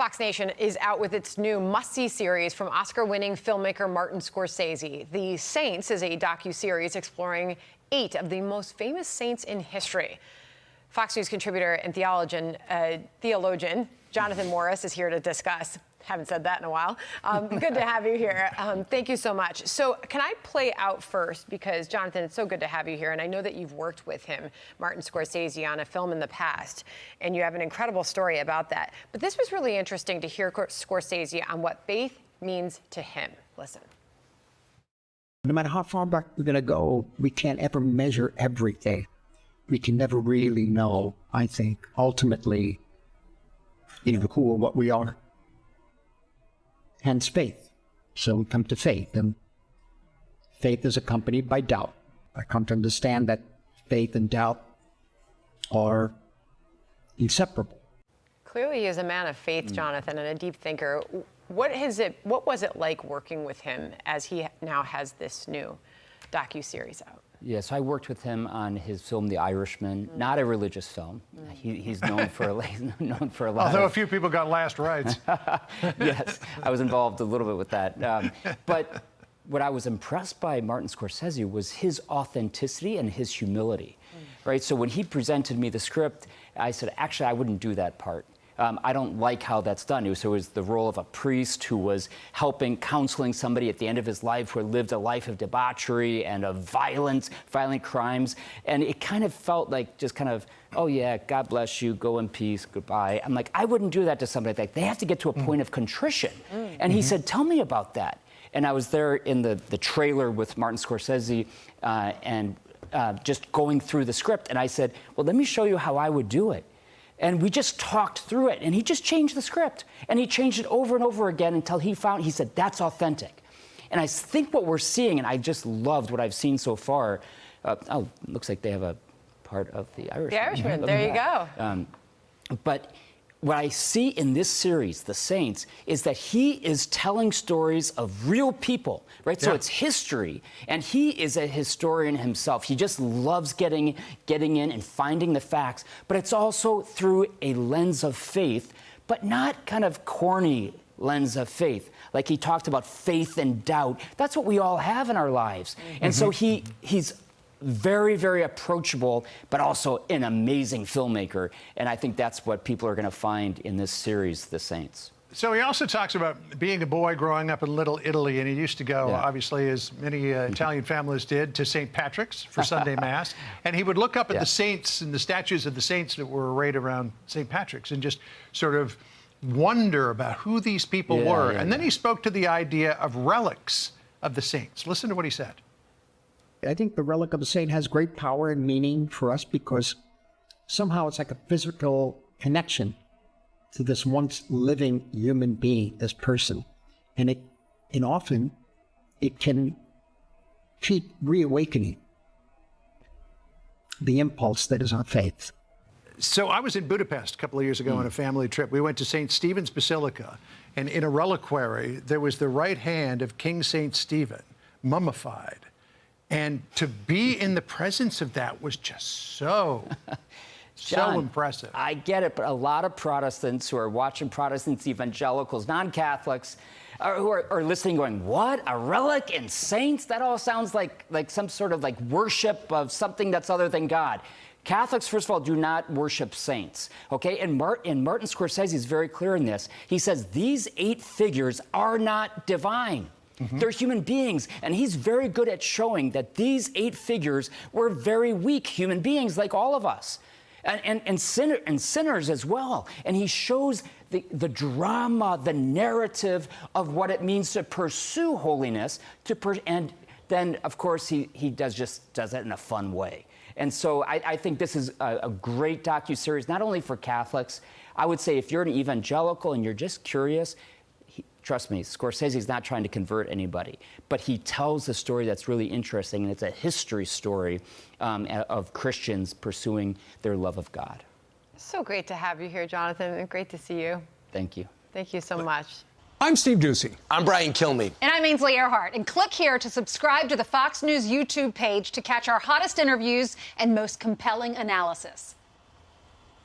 Fox Nation is out with its new must-see series from Oscar-winning filmmaker Martin Scorsese. The Saints is a docuseries exploring 8 of the most famous saints in history. Fox News contributor and theologian Jonathan Morris is here to discuss. Haven't said that in a while. Good to have you here. Thank you so much. So can I play out first, because Jonathan, it's so good to have you here, and I know that you've worked with him, Martin Scorsese, on a film in the past, and you have an incredible story about that. But this was really interesting to hear Scorsese on what faith means to him. Listen. No matter how far back we're going to go, we can't ever measure everything. We can never really know, I think, ultimately, who or what we are. Hence faith. So we come to faith, and faith is accompanied by doubt. I come to understand that faith and doubt are inseparable. Clearly he is a man of faith, Jonathan, and a deep thinker. What was it like working with him as he now has this new docuseries out? Yes, I worked with him on his film, The Irishman, not a religious film. He's known for a lot. Although a few people got last rites. Yes, I was involved a little bit with that. But what I was impressed by Martin Scorsese was his authenticity and his humility, right? So when he presented me the script, I said, actually, I wouldn't do that part. I don't like how that's done. It was the role of a priest who was counseling somebody at the end of his life who had lived a life of debauchery and of violent crimes. And it kind of felt like oh yeah, God bless you, go in peace, goodbye. I'm like, I wouldn't do that to somebody like that. They have to get to a point of contrition. And he said, tell me about that. And I was there in the trailer with Martin Scorsese and just going through the script. And I said, well, let me show you how I would do it. And we just talked through it, and he just changed the script. And he changed it over and over again until he said, that's authentic. And I think what we're seeing, and I just loved what I've seen so far, looks like they have a part of The Irishman. The Irishman, there you go. But what I see in this series, The Saints, is that he is telling stories of real people, right? Yeah. So it's history, and he is a historian himself. He just loves getting in and finding the facts, but it's also through a lens of faith, but not kind of corny lens of faith. Like he talked about faith and doubt. That's what we all have in our lives. And so he's very, very approachable, but also an amazing filmmaker. And I think that's what people are going to find in this series, The Saints. So he also talks about being a boy growing up in Little Italy, and he used to go, obviously, as many Italian families did, to St. Patrick's for Sunday Mass. And he would look up at the saints and the statues of the saints that were arrayed around St. Patrick's and just sort of wonder about who these people were. And then he spoke to the idea of relics of the saints. Listen to what he said. I think the relic of a saint has great power and meaning for us because somehow it's like a physical connection to this once living human being, this person. And often it can keep reawakening the impulse that is our faith. So I was in Budapest a couple of years ago on a family trip. We went to St. Stephen's Basilica, and in a reliquary, there was the right hand of King St. Stephen, mummified. And to be in the presence of that was just so impressive. I get it, but a lot of Protestants who are watching Protestants, evangelicals, non-Catholics, who are listening going, what, a relic and saints? That all sounds like some sort of worship of something that's other than God. Catholics, first of all, do not worship saints, okay? And Martin Scorsese is very clear in this. He says these 8 figures are not divine. They're human beings, and he's very good at showing that these 8 figures were very weak human beings like all of us, and sinners as well. And he shows the drama, the narrative of what it means to pursue holiness, and then, of course, he does it in a fun way. And so I think this is a great docuseries, not only for Catholics. I would say if you're an evangelical and you're just curious, trust me, Scorsese is not trying to convert anybody, but he tells a story that's really interesting, and it's a history story of Christians pursuing their love of God. So great to have you here, Jonathan, and great to see you. Thank you. Thank you so much. I'm Steve Doocy. I'm Brian Kilmeade. And I'm Ainsley Earhart. And click here to subscribe to the Fox News YouTube page to catch our hottest interviews and most compelling analysis.